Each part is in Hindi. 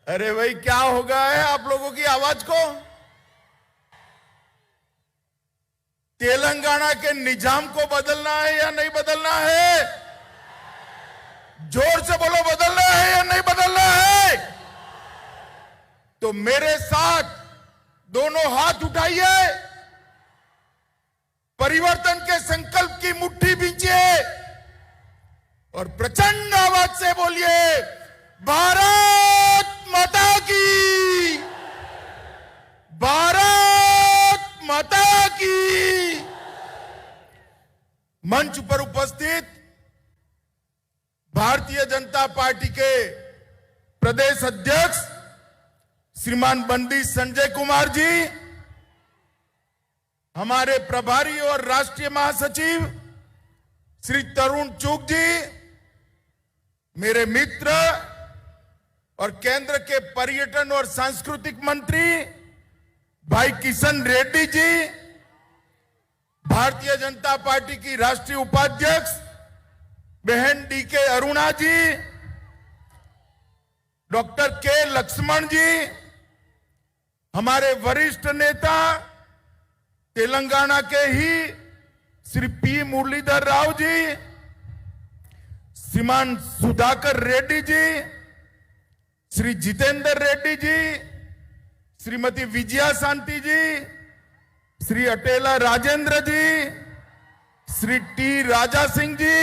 अरे भाई क्या हो गया है आप लोगों की आवाज को? तेलंगाना के निजाम को बदलना है या नहीं बदलना है? जोर से बोलो, बदलना है या नहीं बदलना है? तो मेरे साथ दोनों हाथ उठाइए, परिवर्तन के संकल्प की मुट्ठी बींचिए और प्रचंड आवाज से बोलिए, भारत माता की, भारत माता की। मंच पर उपस्थित भारतीय जनता पार्टी के प्रदेश अध्यक्ष श्रीमान बंडी संजय कुमार जी, हमारे प्रभारी और राष्ट्रीय महासचिव श्री तरुण चुग जी, मेरे मित्र और केंद्र के पर्यटन और सांस्कृतिक मंत्री भाई किशन रेड्डी जी, भारतीय जनता पार्टी की राष्ट्रीय उपाध्यक्ष बहन डीके अरुणा जी, डॉक्टर के लक्ष्मण जी, हमारे वरिष्ठ नेता तेलंगाना के ही श्री पी मुरलीधर राव जी, श्रीमान सुधाकर रेड्डी जी, श्री जितेंद्र रेड्डी जी, श्रीमती विजया शांति जी, श्री अटेला राजेंद्र जी, श्री टी राजा सिंह जी,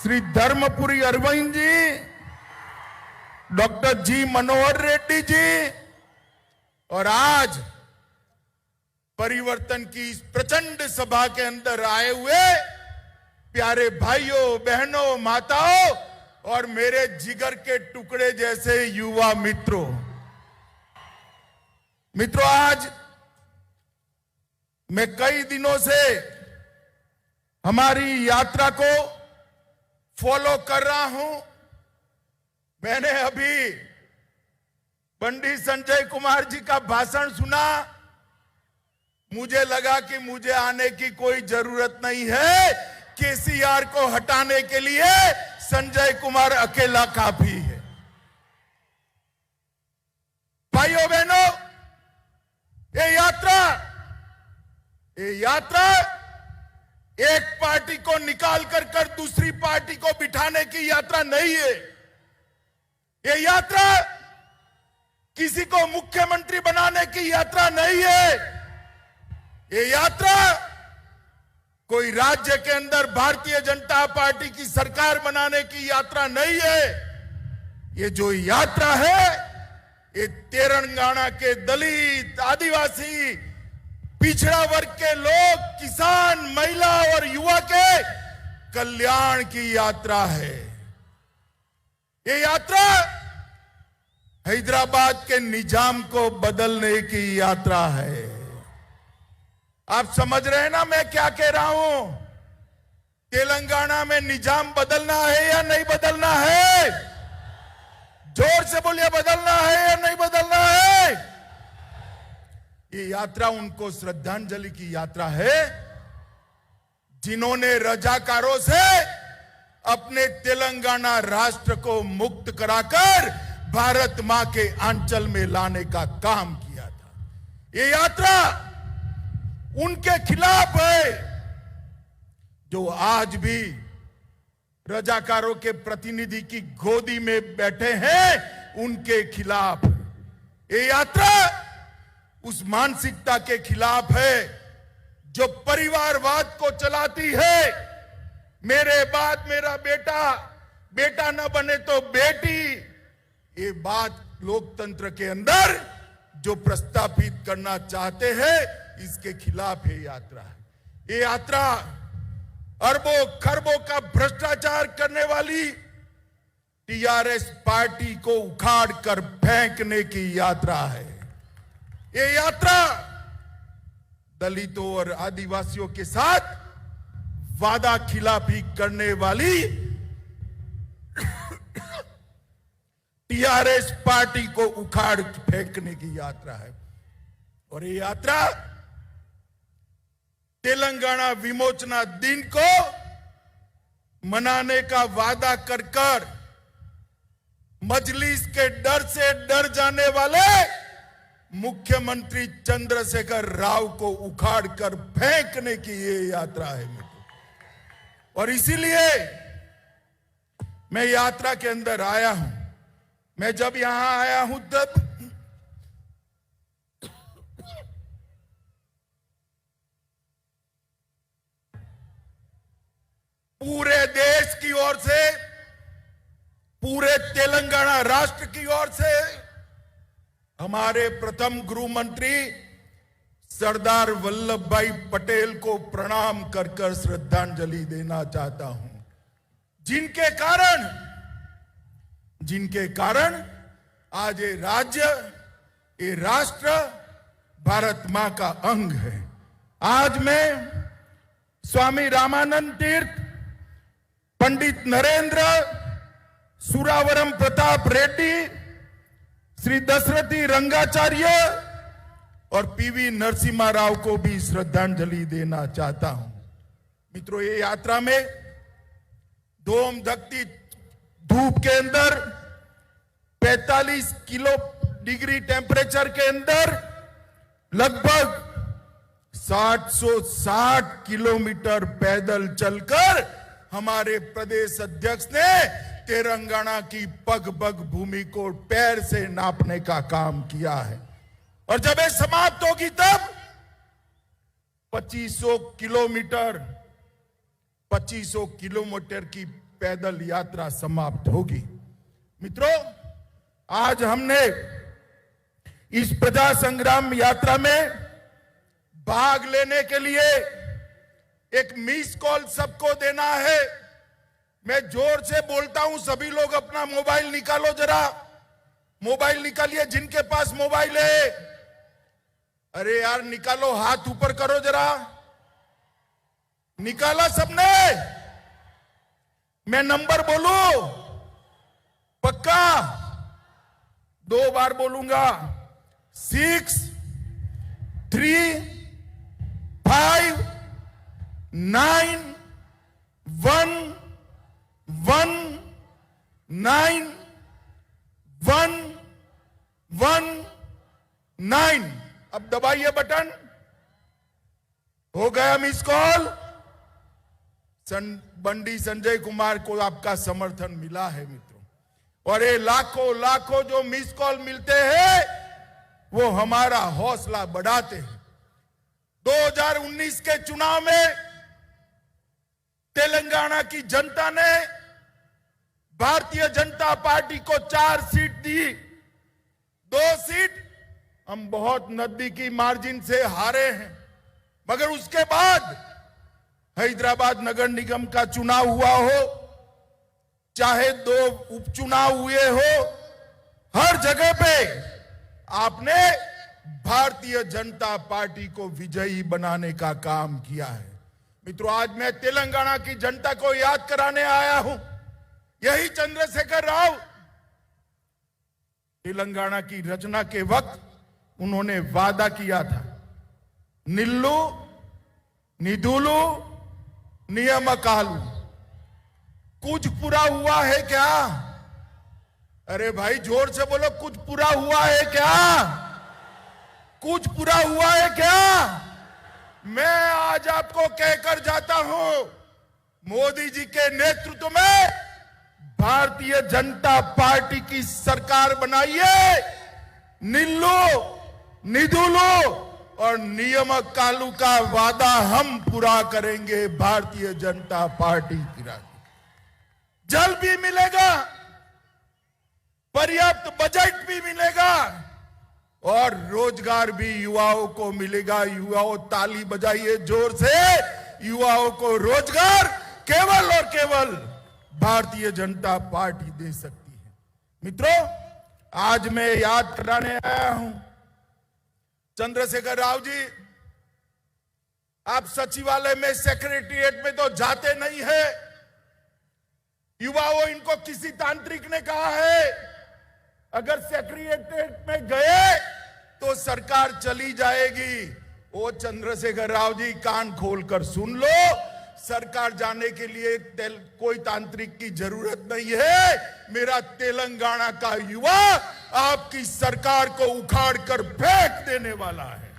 श्री धर्मपुरी अरविंद जी, डॉक्टर जी मनोहर रेड्डी जी, और आज परिवर्तन की इस प्रचंड सभा के अंदर आए हुए प्यारे भाइयों बहनों माताओं और मेरे जिगर के टुकड़े जैसे युवा मित्रों, आज मैं कई दिनों से हमारी यात्रा को फॉलो कर रहा हूं। मैंने अभी बंडी संजय कुमार जी का भाषण सुना, मुझे लगा कि मुझे आने की कोई जरूरत नहीं है, केसीआर को हटाने के लिए संजय कुमार अकेला काफी है। भाइयों बहनों, ये यात्रा एक पार्टी को निकाल कर दूसरी पार्टी को बिठाने की यात्रा नहीं है। ये यात्रा किसी को मुख्यमंत्री बनाने की यात्रा नहीं है। ये यात्रा कोई राज्य के अंदर भारतीय जनता पार्टी की सरकार बनाने की यात्रा नहीं है। ये जो यात्रा है, ये तेलंगाना के दलित, आदिवासी, पिछड़ा वर्ग के लोग, किसान, महिला और युवा के कल्याण की यात्रा है। ये यात्रा हैदराबाद के निजाम को बदलने की यात्रा है। आप समझ रहे हैं ना मैं क्या कह रहा हूं? तेलंगाना में निजाम बदलना है या नहीं बदलना है? जोर से बोलिए, बदलना है या नहीं बदलना है? ये यात्रा उनको श्रद्धांजलि की यात्रा है जिन्होंने रजाकारों से अपने तेलंगाना राष्ट्र को मुक्त कराकर भारत मां के आंचल में लाने का काम किया था। ये यात्रा उनके खिलाफ है जो आज भी रजाकारों के प्रतिनिधि की गोदी में बैठे हैं, उनके खिलाफ। ये यात्रा उस मानसिकता के खिलाफ है जो परिवारवाद को चलाती है। मेरे बाद मेरा बेटा, बेटा न बने तो बेटी, ये बात लोकतंत्र के अंदर जो प्रस्तावित करना चाहते हैं, इसके खिलाफ ये यात्रा है। ये यात्रा अरबों खरबों का भ्रष्टाचार करने वाली टीआरएस पार्टी को उखाड़ कर फेंकने की यात्रा है। ये यात्रा दलितों और आदिवासियों के साथ वादा खिलाफी करने वाली टीआरएस पार्टी को उखाड़ फेंकने की यात्रा है। और ये यात्रा तेलंगाना विमोचना दिन को मनाने का वादा कर मजलिस के डर से डर जाने वाले मुख्यमंत्री चंद्रशेखर राव को उखाड़कर फेंकने की ये यात्रा है मित्रों। और इसीलिए मैं यात्रा के अंदर आया हूं। मैं जब यहां आया हूं तब पूरे देश की ओर से, पूरे तेलंगाना राष्ट्र की ओर से हमारे प्रथम गृह मंत्री सरदार वल्लभ भाई पटेल को प्रणाम कर कर श्रद्धांजलि देना चाहता हूं, जिनके कारण आज ये राज्य, ये राष्ट्र भारत मां का अंग है। आज मैं स्वामी रामानंद तीर्थ, पंडित नरेंद्र, सुरावरम प्रताप रेड्डी, श्री दशरथी रंगाचार्य और पीवी नरसिम्हा राव को भी श्रद्धांजलि देना चाहता हूं। मित्रों, ये यात्रा में धूम धकती धूप के अंदर 45 डिग्री टेम्परेचर के अंदर लगभग 760 किलोमीटर पैदल चलकर हमारे प्रदेश अध्यक्ष ने तेलंगाना की पग पग भूमि को पैर से नापने का काम किया है। और जब ये समाप्त होगी तब 2500 किलोमीटर की पैदल यात्रा समाप्त होगी। मित्रों, आज हमने इस प्रजा संग्राम यात्रा में भाग लेने के लिए एक मिस कॉल सबको देना है। मैं जोर से बोलता हूं, सभी लोग अपना मोबाइल निकालो, जरा मोबाइल निकालिए जिनके पास मोबाइल है। अरे यार निकालो, हाथ ऊपर करो जरा। निकाला सबने? मैं नंबर बोलूं? पक्का? 2 बार बोलूंगा। 6 3 5 9 1 1 9 1 1 9। अब दबाइए बटन। हो गया मिस कॉल। बंडी संजय कुमार को आपका समर्थन मिला है मित्रों। और ये लाखों जो मिस कॉल मिलते हैं वो हमारा हौसला बढ़ाते हैं। 2019 के चुनाव में तेलंगाना की जनता ने भारतीय जनता पार्टी को 4 सीट दी। 2 सीट हम बहुत नजदीकी मार्जिन से हारे हैं, मगर उसके बाद हैदराबाद नगर निगम का चुनाव हुआ हो, चाहे 2 उपचुनाव हुए हो, हर जगह पे आपने भारतीय जनता पार्टी को विजयी बनाने का काम किया है। मित्रों, आज मैं तेलंगाना की जनता को याद कराने आया हूं। यही चंद्रशेखर राव तेलंगाना की रचना के वक्त उन्होंने वादा किया था, निल्लू निधुलू नियमकालू। कुछ पूरा हुआ है क्या? अरे भाई जोर से बोलो, कुछ पूरा हुआ है क्या? कुछ पूरा हुआ है क्या? मैं आज आपको कहकर जाता हूं, मोदी जी के नेतृत्व में भारतीय जनता पार्टी की सरकार बनाइए। निल्लू निधुलू और नियामक कालू का वादा हम पूरा करेंगे भारतीय जनता पार्टी की राह। जल भी मिलेगा, पर्याप्त बजट भी मिलेगा और रोजगार भी युवाओं को मिलेगा। युवाओं ताली बजाइए जोर से। युवाओं को रोजगार केवल और केवल भारतीय जनता पार्टी दे सकती है। मित्रों, आज मैं याद कराने आया हूं, चंद्रशेखर राव जी, आप सचिवालय में, सेक्रेटरिएट में तो जाते नहीं है। युवाओं, इनको किसी तांत्रिक ने कहा है अगर सेक्रेटरिएट में गए तो सरकार चली जाएगी। ओ चंद्रशेखर राव जी, कान खोलकर सुन लो, सरकार जाने के लिए कोई तांत्रिक की जरूरत नहीं है। मेरा तेलंगाना का युवा आपकी सरकार को उखाड़ कर फेंक देने वाला है,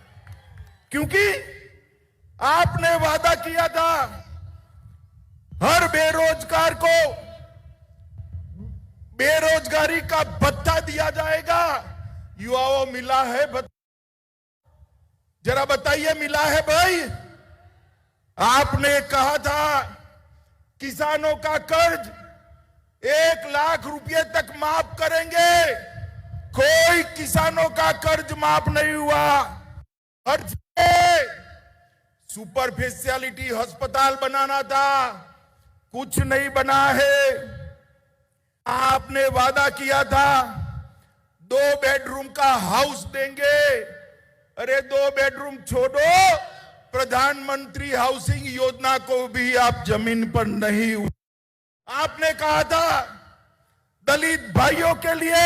क्योंकि आपने वादा किया था हर बेरोजगार को बेरोजगारी का भत्ता दिया जाएगा। युवाओं मिला है जरा बताइए, मिला है भाई? आपने कहा था किसानों का कर्ज 1 लाख रुपए तक माफ करेंगे, कोई किसानों का कर्ज माफ नहीं हुआ। और सुपर स्पेशलिटी अस्पताल बनाना था, कुछ नहीं बना है। आपने वादा किया था 2 बेडरूम का हाउस देंगे। अरे 2 बेडरूम छोड़ो, प्रधानमंत्री हाउसिंग योजना को भी आप जमीन पर नहीं। आपने कहा था दलित भाइयों के लिए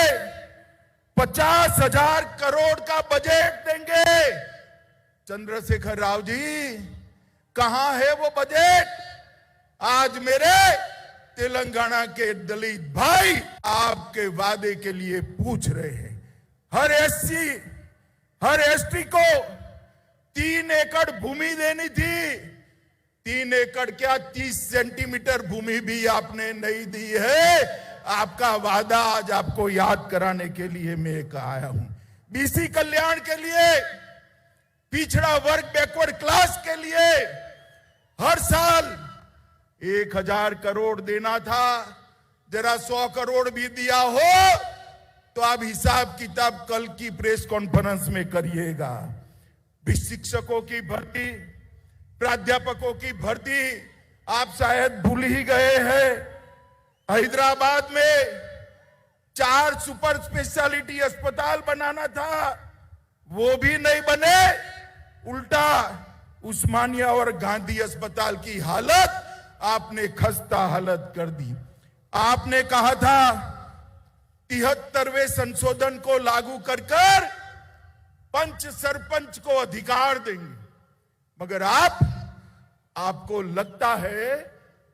50,000 करोड़ का बजट देंगे। चंद्रशेखर राव जी, कहां है वो बजट? आज मेरे तेलंगाना के दलित भाई आपके वादे के लिए पूछ रहे हैं। हर एससी हर एसटी को 3 एकड़ भूमि देनी थी। 3 एकड़ क्या, 30 सेंटीमीटर भूमि भी आपने नहीं दी है। आपका वादा आज आपको याद कराने के लिए मैं आया हूं। बीसी कल्याण के लिए, पिछड़ा वर्ग बैकवर्ड क्लास के लिए हर साल 1,000 करोड़ देना था। जरा 100 करोड़ भी दिया हो तो आप हिसाब किताब कल की प्रेस कॉन्फ्रेंस में करिएगा। शिक्षकों की भर्ती, प्राध्यापकों की भर्ती आप शायद भूल ही गए हैं। हैदराबाद में 4 सुपर स्पेशलिटी अस्पताल बनाना था, वो भी नहीं बने। उल्टा उस्मानिया और गांधी अस्पताल की हालत आपने खस्ता हालत कर दी। आपने कहा था 73वें संशोधन को लागू कर पंच सरपंच को अधिकार देंगे, मगर आपको लगता है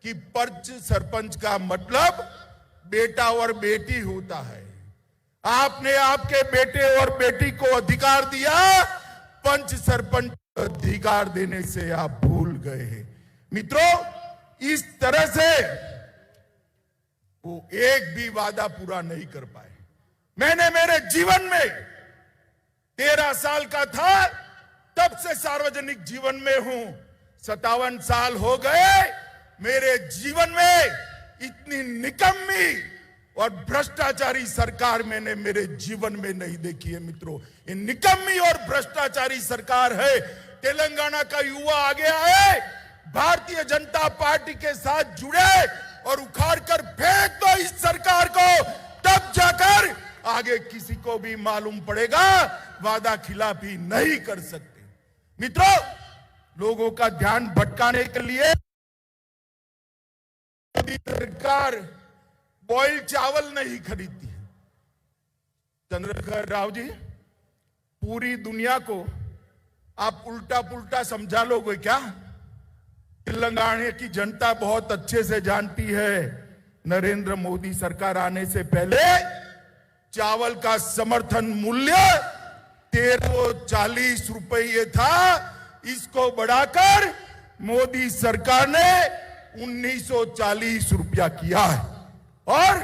कि पंच सरपंच का मतलब बेटा और बेटी होता है। आपने आपके बेटे और बेटी को अधिकार दिया, पंच सरपंच अधिकार देने से आप भूल गए हैं। मित्रों, इस तरह से वो एक भी वादा पूरा नहीं कर पाए। मैंने मेरे जीवन में 13 साल का था तब से सार्वजनिक जीवन में हूं, 57 साल हो गए। मेरे जीवन में इतनी निकम्मी और भ्रष्टाचारी सरकार मैंने मेरे जीवन में नहीं देखी है। मित्रों, ये निकम्मी और भ्रष्टाचारी सरकार है। तेलंगाना का युवा आगे आए, भारतीय जनता पार्टी के साथ जुड़े और उखाड़ कर फेंक दो इस सरकार को, तब जाकर आगे किसी को भी मालूम पड़ेगा वादा खिलाफी नहीं कर सकते। मित्रों, लोगों का ध्यान भटकाने के लिए सरकार बॉइल्ड चावल नहीं खरीदती है। चंद्रशेखर राव जी, पूरी दुनिया को आप उल्टा पुल्टा समझा लोगे क्या? तेलंगाना की जनता बहुत अच्छे से जानती है, नरेंद्र मोदी सरकार आने से पहले चावल का समर्थन मूल्य 1340 रुपये था। इसको बढ़ाकर मोदी सरकार ने 1940 रुपया किया है और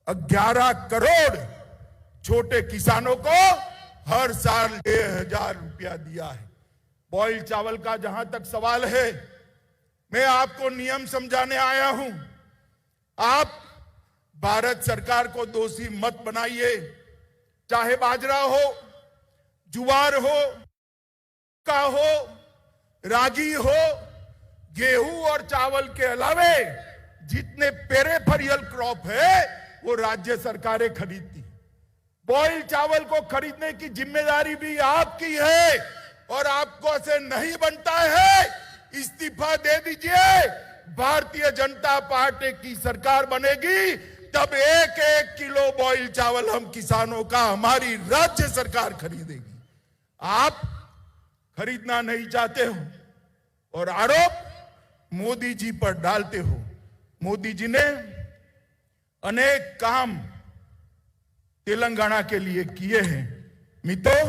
11 करोड़ छोटे किसानों को हर साल 6,000 रुपया दिया है। बॉइल्ड चावल का जहां तक सवाल है, मैं आपको नियम समझाने आया हूं। आप भारत सरकार को दोषी मत बनाइए। चाहे बाजरा हो, जुवार हो, का हो, रागी हो, गेहूं और चावल के अलावे जितने पेरिफेरल क्रॉप है वो राज्य सरकारें खरीदती। बॉइल्ड चावल को खरीदने की जिम्मेदारी भी आपकी है और आपको से नहीं बनता है। इस्तीफा दे दीजिए। भारतीय जनता पार्टी की सरकार बनेगी तब 1-1 किलो बॉइल्ड चावल हम किसानों का हमारी राज्य सरकार खरीदेगी। आप खरीदना नहीं चाहते हो और आरोप मोदी जी पर डालते हो। मोदी जी ने अनेक काम तेलंगाना के लिए किए हैं। मित्रों,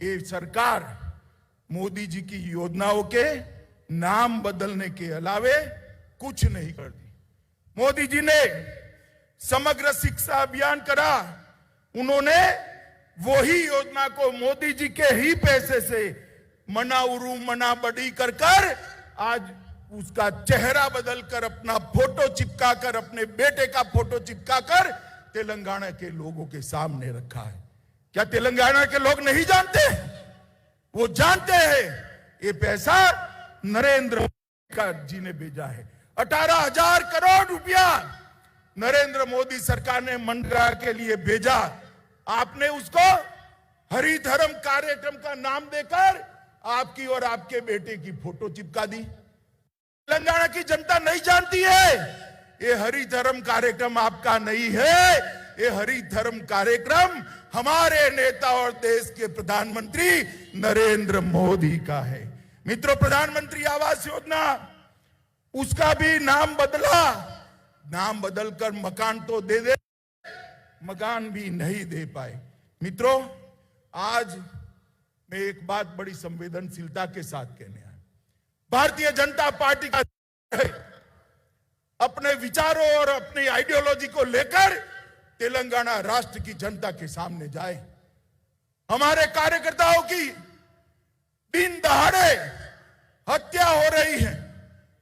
ये सरकार मोदी जी की योजनाओं के नाम बदलने के अलावे कुछ नहीं कर दी। मोदी जी ने समग्र शिक्षा अभियान करा, उन्होंने वही योजना को मोदी जी के ही पैसे से मना उरू मना बड़ी कर आज उसका चेहरा बदलकर अपना फोटो चिपका कर, अपने बेटे का फोटो चिपका कर तेलंगाना के लोगों के सामने रखा है। क्या तेलंगाना के लोग नहीं जानते? वो जानते हैं। ये पैसा नरेंद्र मोदी जी ने भेजा है। 18,000 करोड़ रुपया नरेंद्र मोदी सरकार ने मनरेगा के लिए भेजा। आपने उसको हरित धर्म कार्यक्रम का नाम देकर आपकी और आपके बेटे की फोटो चिपका दी। तेलंगाना की जनता नहीं जानती है ये हरित धर्म कार्यक्रम आपका नहीं है। ये हरित धर्म कार्यक्रम हमारे नेता और देश के प्रधानमंत्री नरेंद्र मोदी का है। मित्रों, प्रधानमंत्री आवास योजना, उसका भी नाम बदला। नाम बदलकर मकान तो दे दे, मकान भी नहीं दे पाए। मित्रों, आज मैं एक बात बड़ी संवेदनशीलता के साथ कहने आया। भारतीय जनता पार्टी का अपने विचारों और अपनी आइडियोलॉजी को लेकर तेलंगाना राष्ट्र की जनता के सामने जाए। हमारे कार्यकर्ताओं की दिन दहाड़े हत्या हो रही है।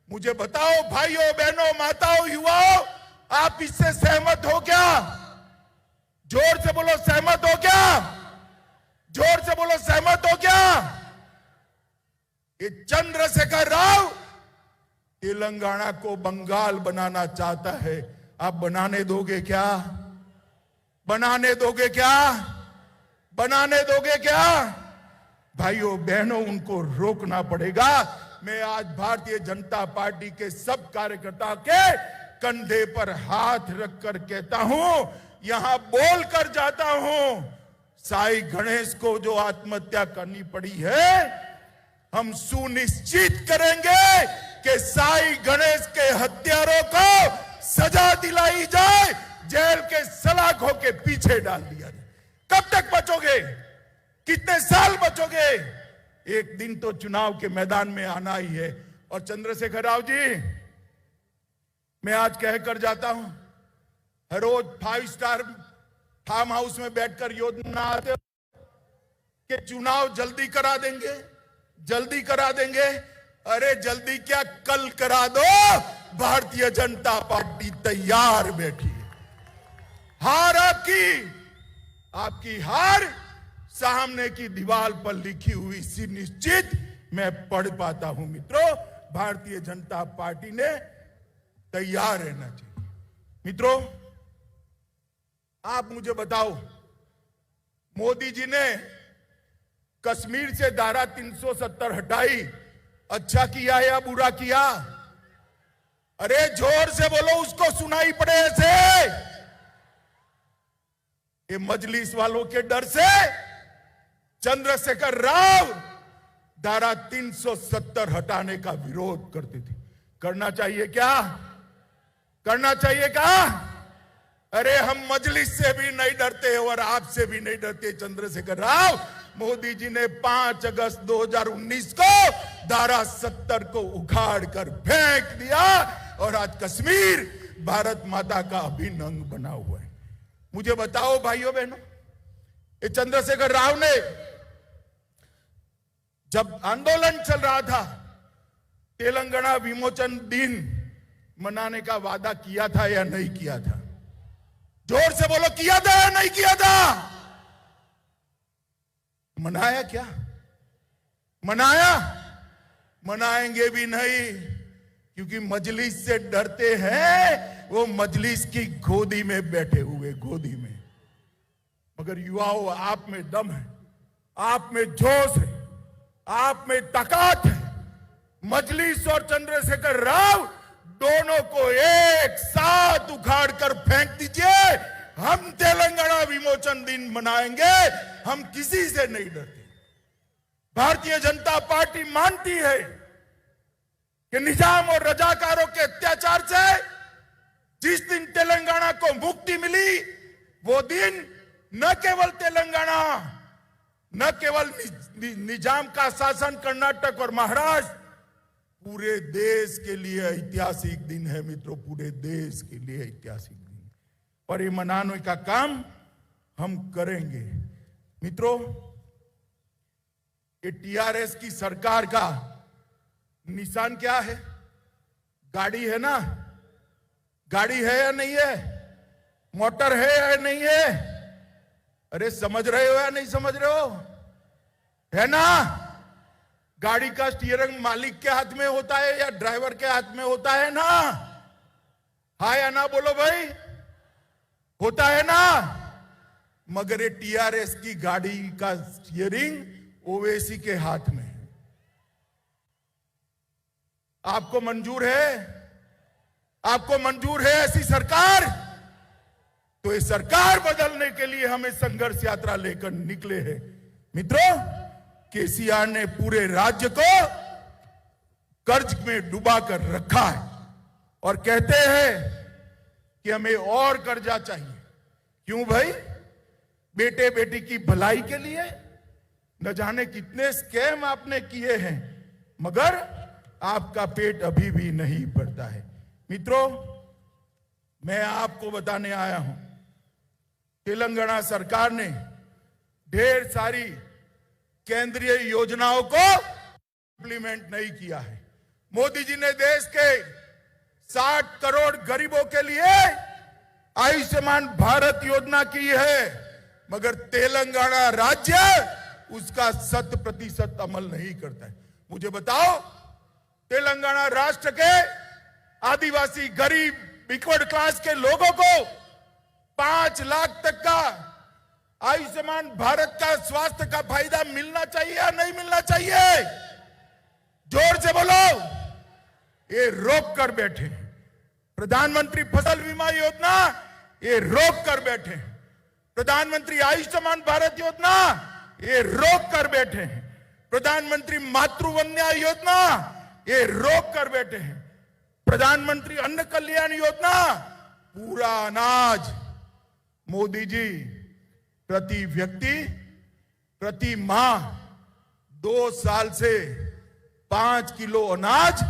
मुझे बताओ भाइयों, बहनों, माताओं, युवाओं, आप इससे सहमत हो क्या? जोर से बोलो, सहमत हो क्या? जोर से बोलो, सहमत हो क्या? ये चंद्रशेखर राव तेलंगाना को बंगाल बनाना चाहता है। आप बनाने दोगे क्या? बनाने दोगे क्या? बनाने दोगे क्या? भाइयों बहनों, उनको रोकना पड़ेगा। मैं आज भारतीय जनता पार्टी के सब कार्यकर्ता के कंधे पर हाथ रखकर कहता हूं, यहां बोलकर जाता हूं, साई गणेश को जो आत्महत्या करनी पड़ी है, हम सुनिश्चित करेंगे कि साई गणेश के हत्यारों को सजा दिलाई जाए, जेल के सलाखों के पीछे डाल दिया जाए। कब तक बचोगे? कितने साल बचोगे? एक दिन तो चुनाव के मैदान में आना ही है। और चंद्रशेखर राव जी, मैं आज कहकर जाता हूं, हर रोज 5 स्टार फार्म हाउस में बैठकर योजना आते कि चुनाव जल्दी करा देंगे, जल्दी करा देंगे। अरे जल्दी क्या, कल करा दो। भारतीय जनता पार्टी तैयार बैठी है। हार आपकी हार सामने की दीवार पर लिखी हुई सी निश्चित मैं पढ़ पाता हूं। मित्रों, भारतीय जनता पार्टी ने तैयार रहना चाहिए। मित्रों, आप मुझे बताओ, मोदी जी ने कश्मीर से धारा 370 हटाई, अच्छा किया या बुरा किया? अरे जोर से बोलो, उसको सुनाई पड़े ऐसे। ये मजलिस वालों के डर से चंद्रशेखर राव धारा 370 हटाने का विरोध करते थे। करना चाहिए क्या? करना चाहिए क्या? अरे हम मजलिस से भी नहीं डरते और आपसे भी नहीं डरते चंद्रशेखर राव। मोदी जी ने 5 अगस्त 2019 को धारा 70 को उखाड़ कर फेंक दिया और आज कश्मीर भारत माता का अभिन्न अंग बना हुआ है। मुझे बताओ भाइयों बहनों, ये चंद्रशेखर राव ने जब आंदोलन चल रहा था, तेलंगाना विमोचन दिन मनाने का वादा किया था या नहीं किया था? जोर से बोलो, किया था या नहीं किया था? मनाया क्या? मनाया? मनाएंगे भी नहीं, क्योंकि मजलिस से डरते हैं। वो मजलिस की गोदी में बैठे हुए, गोदी में। मगर युवाओं, आप में दम है, आप में जोश है, आप में ताकत है। मजलिस और चंद्रशेखर राव दोनों को एक साथ उखाड़ कर फेंक दीजिए। हम तेलंगाना विमोचन दिन मनाएंगे, हम किसी से नहीं डरते। भारतीय जनता पार्टी मानती है कि निजाम और रजाकारों के अत्याचार से जिस दिन तेलंगाना को मुक्ति मिली, वो दिन न केवल तेलंगाना, न केवल निजाम का शासन कर्नाटक और महाराष्ट्र, पूरे देश के लिए ऐतिहासिक दिन है मित्रों, पूरे देश के लिए ऐतिहासिक दिन। और ये मनाने का काम हम करेंगे मित्रों। ये टीआरएस की सरकार का निशान क्या है? गाड़ी है ना? गाड़ी है या नहीं है? मोटर है या नहीं है? अरे समझ रहे हो या नहीं समझ रहे हो? है ना? गाड़ी का स्टीयरिंग मालिक के हाथ में होता है या ड्राइवर के हाथ में होता है ना? हाँ या ना बोलो भाई, होता है ना? मगर ये टीआरएस की गाड़ी का स्टीयरिंग ओवैसी के हाथ में है। आपको मंजूर है? आपको मंजूर है ऐसी सरकार? तो ये सरकार बदलने के लिए हमें संघर्ष यात्रा लेकर निकले हैं मित्रों। केसीआर ने पूरे राज्य को कर्ज में डुबा कर रखा है और कहते हैं कि हमें और कर्जा चाहिए। क्यों भाई? बेटे बेटी की भलाई के लिए न जाने कितने स्कैम आपने किए हैं, मगर आपका पेट अभी भी नहीं भरता है। मित्रों, मैं आपको बताने आया हूं, तेलंगाना सरकार ने ढेर सारी केंद्रीय योजनाओं को इंप्लीमेंट नहीं किया है। मोदी जी ने देश के 60 करोड़ गरीबों के लिए आयुष्मान भारत योजना की है, मगर तेलंगाना राज्य उसका 100% अमल नहीं करता है। मुझे बताओ, तेलंगाना राष्ट्र के आदिवासी गरीब बैकवर्ड क्लास के लोगों को 5 लाख तक का आयुष्मान भारत का स्वास्थ्य का फायदा मिलना चाहिए या नहीं मिलना चाहिए? जोर से बोलो। ये रोक कर बैठे। प्रधानमंत्री फसल बीमा योजना ये रोक कर बैठे। प्रधानमंत्री आयुष्मान भारत योजना ये रोक कर बैठे हैं। प्रधानमंत्री मातृवंदना योजना ये रोक कर बैठे हैं। प्रधानमंत्री अन्न कल्याण योजना, पूरा अनाज मोदी जी प्रति व्यक्ति प्रति माह 2 साल से 5 किलो अनाज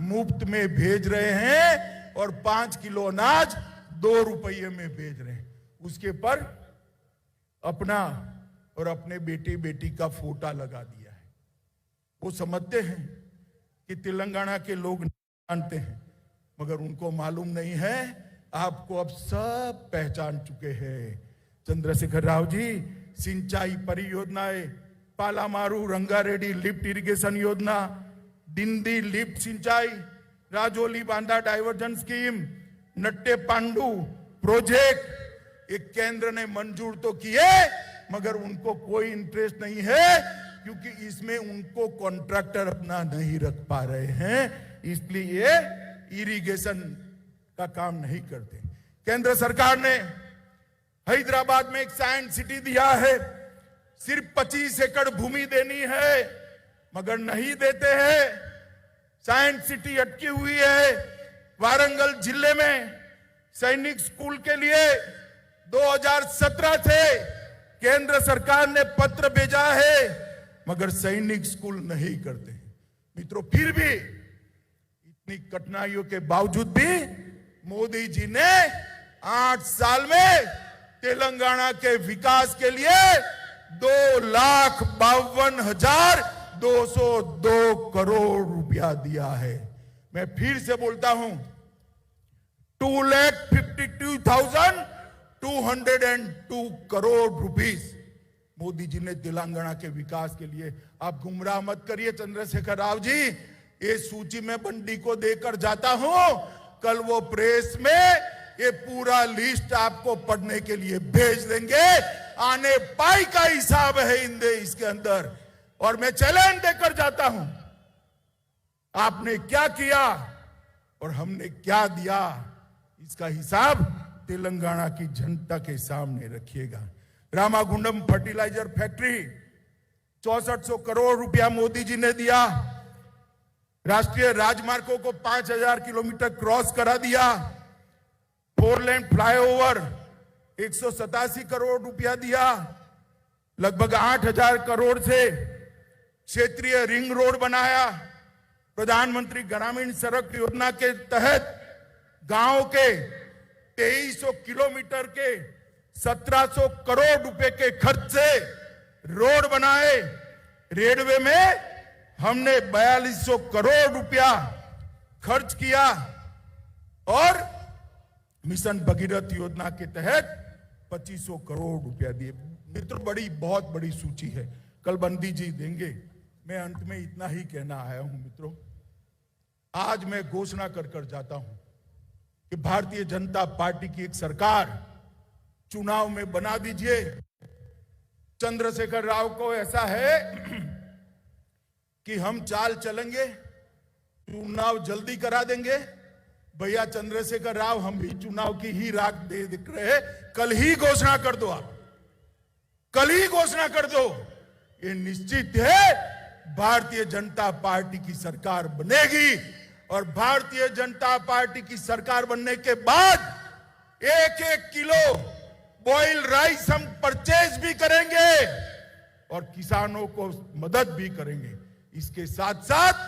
मुफ्त में भेज रहे हैं और 5 किलो अनाज 2 रुपये में भेज रहे हैं। उसके पर अपना और अपने बेटे बेटी का फोटा लगा दिया है। वो समझते हैं कि तेलंगाना के लोग जानते हैं, मगर उनको मालूम नहीं है। आपको अब सब पहचान चुके हैं। चंद्रशेखर राव जी सिंचाई परियोजनाएं, पालामारू रंगारेड्डी लिफ्ट इरिगेशन योजना, डिंडी लिफ्ट सिंचाई, राजौली बांधा डाइवर्जन स्कीम, नट्टे पांडू प्रोजेक्ट, एक केंद्र ने मंजूर तो किए, मगर उनको कोई इंटरेस्ट नहीं है, क्योंकि इसमें उनको कॉन्ट्रैक्टर अपना नहीं रख पा रहे हैं, इसलिए इरिगेशन का काम नहीं करते। केंद्र सरकार ने हैदराबाद में एक साइंस सिटी दिया है, सिर्फ 25 एकड़ भूमि देनी है, मगर नहीं देते हैं। साइंस सिटी अटकी हुई है। वारंगल जिले में सैनिक स्कूल के लिए 2017 से केंद्र सरकार ने पत्र भेजा है, मगर सैनिक स्कूल नहीं करते। मित्रों, फिर भी इतनी कठिनाइयों के बावजूद भी मोदी जी ने 8 साल में तेलंगाना के विकास के लिए 2,52,202 करोड़ रुपया दिया है। मैं फिर से बोलता हूं, 2,52,202 करोड़ रुपीस मोदी जी ने तेलंगाना के विकास के लिए। आप गुमराह मत करिए चंद्रशेखर राव जी, ये सूची में बंडी को देकर जाता हूं, कल वो प्रेस में ये पूरा लिस्ट आपको पढ़ने के लिए भेज देंगे। आने पाई का हिसाब है इसके अंदर, और मैं चैलेंज देकर जाता हूं, आपने क्या किया और हमने क्या दिया, इसका हिसाब तेलंगाना की जनता के सामने रखिएगा। रामागुंडम फर्टिलाइजर फैक्ट्री 6400 करोड़ रुपया मोदी जी ने दिया। राष्ट्रीय राजमार्गों को 5,000 किलोमीटर क्रॉस करा दिया। 4 लेन फ्लाईओवर 187 करोड़ रुपया दिया। लगभग 8,000 करोड़ से क्षेत्रीय रिंग रोड बनाया। प्रधानमंत्री ग्रामीण सड़क योजना के तहत गांव के 2300 किलोमीटर के 1700 करोड़ रुपए के खर्च से रोड बनाए। रेलवे में हमने 4200 करोड़ रुपया खर्च किया और मिशन भगीरथ योजना के तहत 2500 करोड़ रुपया दिए। मित्रों, बहुत बड़ी सूची है, कल बंदी जी देंगे। मैं अंत में इतना ही कहना आया हूं मित्रों, आज मैं घोषणा कर जाता हूं कि भारतीय जनता पार्टी की एक सरकार चुनाव में बना दीजिए। चंद्रशेखर राव को ऐसा है कि हम चाल चलेंगे, चुनाव जल्दी करा देंगे। भैया चंद्रशेखर राव, हम भी चुनाव की ही राह देख रहे हैं, कल ही घोषणा कर दो। आप कल ही घोषणा कर दो। ये निश्चित है भारतीय जनता पार्टी की सरकार बनेगी और भारतीय जनता पार्टी की सरकार बनने के बाद 1-1 किलो बॉइल्ड राइस हम परचेज भी करेंगे और किसानों को मदद भी करेंगे। इसके साथ साथ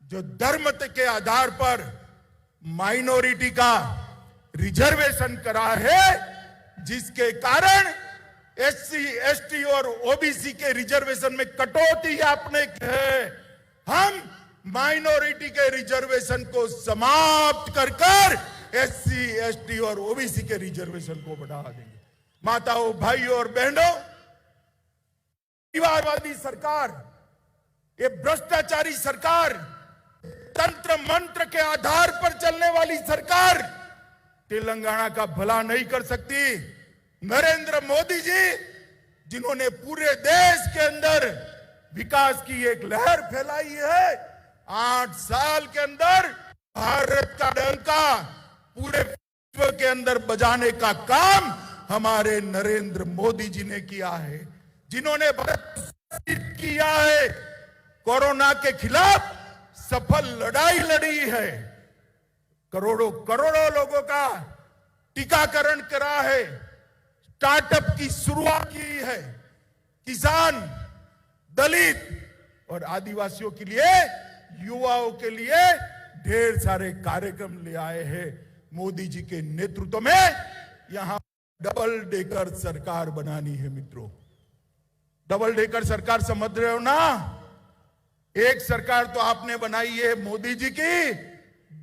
जो धर्म के आधार पर माइनॉरिटी का रिजर्वेशन करा है, जिसके कारण एससी, एसटी और ओबीसी के रिजर्वेशन में कटौती आपने की है, हम माइनॉरिटी के रिजर्वेशन को समाप्त कर एससी, एसटी और ओबीसी के रिजर्वेशन को बढ़ा देंगे। माताओं, भाइयों और बहनों, परिवारवादी सरकार, ये भ्रष्टाचारी सरकार, तंत्र मंत्र के आधार पर चलने वाली सरकार तेलंगाना का भला नहीं कर सकती। नरेंद्र मोदी जी, जिन्होंने पूरे देश के अंदर विकास की एक लहर फैलाई है, 8 साल के अंदर भारत का डंका पूरे विश्व के अंदर बजाने का काम हमारे नरेंद्र मोदी जी ने किया है। जिन्होंने भारत किया है, कोरोना के खिलाफ सफल लड़ाई लड़ी है, करोड़ों करोड़ों लोगों का टीकाकरण करा है, स्टार्टअप की शुरुआत की है, किसान, दलित और आदिवासियों के लिए, युवाओं के लिए ढेर सारे कार्यक्रम ले आए हैं। मोदी जी के नेतृत्व में यहां डबल डेकर सरकार बनानी है। मित्रों, डबल डेकर सरकार समझ रहे हो ना? एक सरकार तो आपने बनाई है मोदी जी की,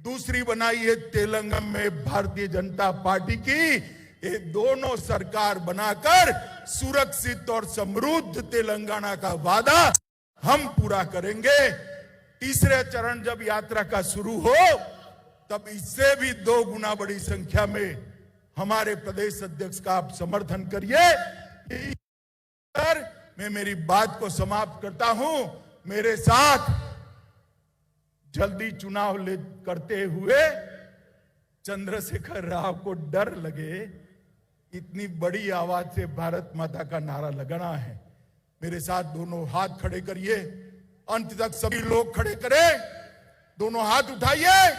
दूसरी बनाई है तेलंगाना में भारतीय जनता पार्टी की। ये दोनों सरकार बनाकर सुरक्षित और समृद्ध तेलंगाना का वादा हम पूरा करेंगे। तीसरे चरण जब यात्रा का शुरू हो, तब इससे भी 2 गुना बड़ी संख्या में हमारे प्रदेश अध्यक्ष का आप समर्थन करिए। मैं मेरी बात को समाप्त करता हूं। मेरे साथ जल्दी चुनाव करते हुए चंद्रशेखर राव को डर लगे, इतनी बड़ी आवाज से भारत माता का नारा लगाना है। मेरे साथ दोनों हाथ खड़े करिए, अंत तक सभी लोग खड़े करें, दोनों हाथ उठाइए,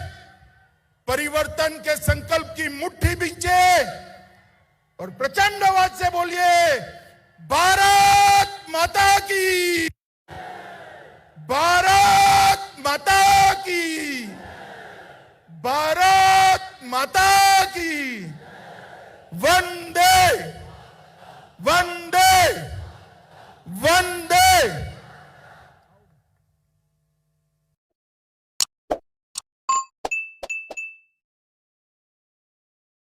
परिवर्तन के संकल्प की मुट्ठी बींचे और प्रचंड आवाज से बोलिए, भारत माता की, भारत माता की, भारत माता की।